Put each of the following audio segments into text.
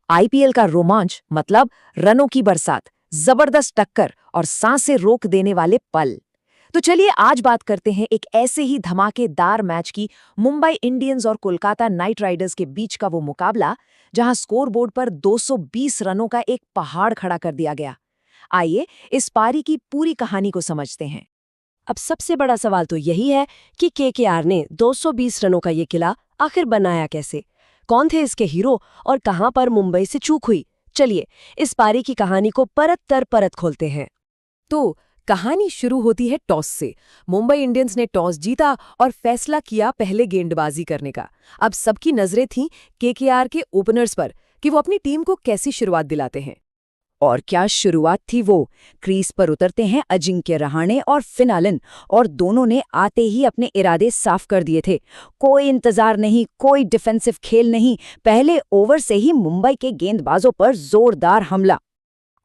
IPL का रोमांच मतलब रनों की बरसात, जबरदस्त टक्कर और सांसें रोक देने वाले पल। तो चलिए आज बात करते हैं एक ऐसे ही धमाकेदार मैच की, मुंबई इंडियंस और कोलकाता नाइट राइडर्स के बीच का वो मुकाबला जहां स्कोरबोर्ड पर 220 रनों का एक पहाड़ खड़ा कर दिया गया। आइए इस पारी की पूरी कहानी को समझते हैं। अब सबसे बड़ा सवाल तो यही है कि केकेआर ने 220 रनों का ये किला आखिर बनाया कैसे? कौन थे इसके हीरो और कहां पर मुंबई से चूक हुई? चलिए इस पारी की कहानी को परत दर परत खोलते हैं। तो कहानी शुरू होती है टॉस से। मुंबई इंडियंस ने टॉस जीता और फैसला किया पहले गेंदबाजी करने का। अब सबकी नजरें थीं केकेआर के ओपनर्स पर कि वो अपनी टीम को कैसी शुरुआत दिलाते हैं। और क्या शुरुआत थी वो। क्रीज पर उतरते हैं अजिंक्य रहाणे और फिन एलन, और दोनों ने आते ही अपने इरादे साफ कर दिए थे। कोई इंतजार नहीं, कोई डिफेंसिव खेल नहीं, पहले ओवर से ही मुंबई के गेंदबाजों पर जोरदार हमला।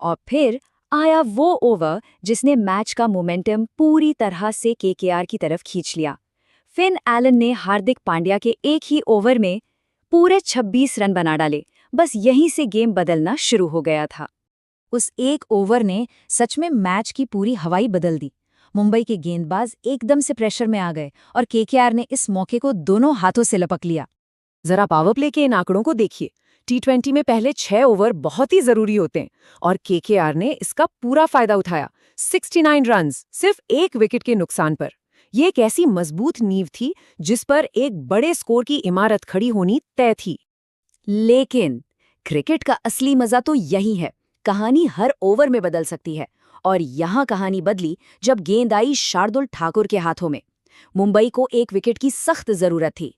और फिर आया वो ओवर जिसने मैच का मोमेंटम पूरी तरह से केकेआर की तरफ खींच लिया। फिन एलन ने हार्दिक पांड्या के एक ही ओवर में पूरे 26 रन बना डाले। बस यहीं से गेम बदलना शुरू हो गया था। उस एक ओवर ने सच में मैच की पूरी हवाई बदल दी। मुंबई के गेंदबाज एकदम से प्रेशर में आ गए और केकेआर ने इस मौके को दोनों हाथों से लपक लिया। जरा पावर प्ले के इन आंकड़ों को देखिए। टी20 में पहले 6 ओवर बहुत ही जरूरी होते हैं और केकेआर ने इसका पूरा फायदा उठाया। 69 रन्स सिर्फ एक विकेट के नुकसान पर। यह एक ऐसी मजबूत नींव थी जिस पर एक बड़े स्कोर की इमारत खड़ी होनी तय थी। लेकिन क्रिकेट का असली मजा तो यही है, कहानी हर ओवर में बदल सकती है। और यहाँ कहानी बदली जब गेंद आई शार्दुल ठाकुर के हाथों में। मुंबई को एक विकेट की सख्त जरूरत थी।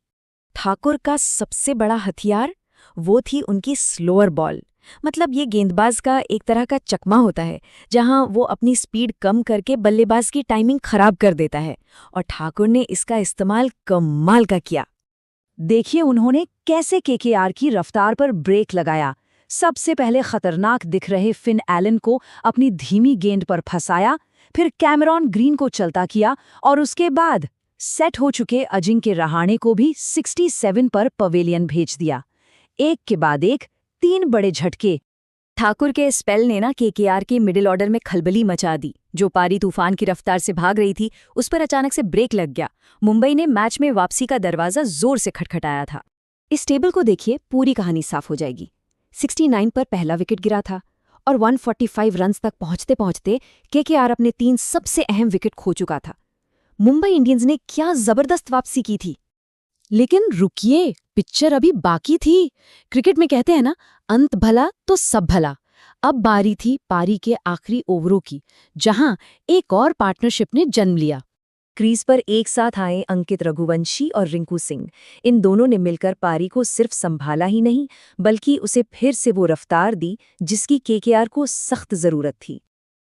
ठाकुर का सबसे बड़ा हथियार वो थी उनकी स्लोअर बॉल। मतलब ये गेंदबाज का एक तरह का चकमा होता है जहां वो अपनी स्पीड कम करके बल्लेबाज की टाइमिंग खराब कर देता है, और ठाकुर ने इसका इस्तेमाल कमाल का किया। देखिए उन्होंने कैसे केकेआर की रफ्तार पर ब्रेक लगाया। सबसे पहले खतरनाक दिख रहे फिन एलन को अपनी धीमी गेंद पर फंसाया, फिर कैमरॉन ग्रीन को चलता किया और उसके बाद सेट हो चुके अजिंक्य रहाणे को भी 67 पर पवेलियन भेज दिया। एक के बाद एक 3 बड़े झटके। ठाकुर के स्पेल ने केकेआर के मिडिल ऑर्डर में खलबली मचा दी। जो पारी तूफान की रफ्तार से भाग रही थी उस पर अचानक से ब्रेक लग गया। मुंबई ने मैच में वापसी का दरवाजा जोर से खटखटाया था। इस टेबल को देखिए, पूरी कहानी साफ हो जाएगी। 69 पर पहला विकेट गिरा था और 145 रन्स तक पहुंचते पहुंचते केकेआर अपने 3 सबसे अहम विकेट खो चुका था। मुंबई इंडियंस ने क्या जबरदस्त वापसी की थी। लेकिन रुकिए, पिक्चर अभी बाकी थी। क्रिकेट में कहते हैं ना, अंत भला तो सब भला। अब बारी थी पारी के आखिरी ओवरों की, जहां एक और पार्टनरशिप ने जन्म लिया। क्रीज पर एक साथ आए अंकित रघुवंशी और रिंकू सिंह। इन दोनों ने मिलकर पारी को सिर्फ संभाला ही नहीं, बल्कि उसे फिर से वो रफ्तार दी जिसकी केकेआर को सख्त जरूरत थी।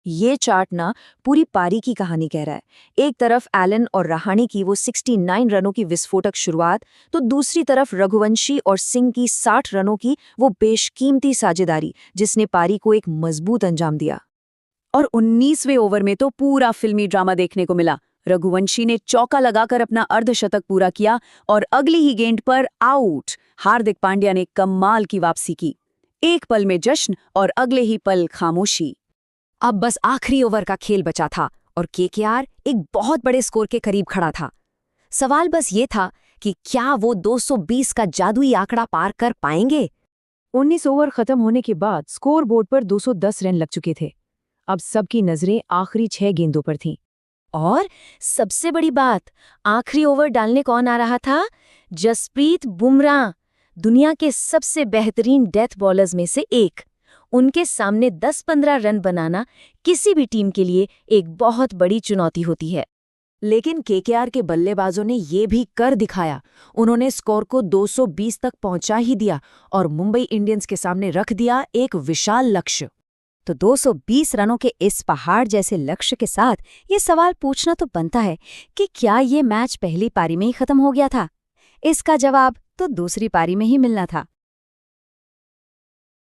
ये चार्ट पूरी पारी की कहानी कह रहा है। एक तरफ एलन और रहाणे की वो 69 रनों की विस्फोटक शुरुआत, तो दूसरी तरफ रघुवंशी और सिंह की 60 रनों की वो बेशकीमती साझेदारी जिसने पारी को एक मजबूत अंजाम दिया। और 19वें ओवर में तो पूरा फिल्मी ड्रामा देखने को मिला। रघुवंशी ने चौका लगाकर अपना अर्धशतक पूरा किया और अगली ही गेंद पर आउट। हार्दिक पांड्या ने कमाल की वापसी की। एक पल में जश्न और अगले ही पल खामोशी। अब बस आखिरी ओवर का खेल बचा था और केकेआर एक बहुत बड़े स्कोर के करीब खड़ा था। सवाल बस ये था कि क्या वो 220 का जादुई आंकड़ा पार कर पाएंगे। 19 ओवर खत्म होने के बाद स्कोर बोर्ड पर 210 रन लग चुके थे। अब सबकी नजरें आखिरी 6 गेंदों पर थीं। और सबसे बड़ी बात, आखिरी ओवर डालने कौन आ रहा था? जसप्रीत बुमराह, दुनिया के सबसे बेहतरीन डेथ बॉलर्स में से एक। उनके सामने 10-15 रन बनाना किसी भी टीम के लिए एक बहुत बड़ी चुनौती होती है। लेकिन केकेआर के बल्लेबाजों ने ये भी कर दिखाया। उन्होंने स्कोर को 220 तक पहुंचा ही दिया और मुंबई इंडियंस के सामने रख दिया एक विशाल लक्ष्य। तो 220 रनों के इस पहाड़ जैसे लक्ष्य के साथ ये सवाल पूछना तो बनता है कि क्या ये मैच पहली पारी में ही खत्म हो गया था? इसका जवाब तो दूसरी पारी में ही मिलना था।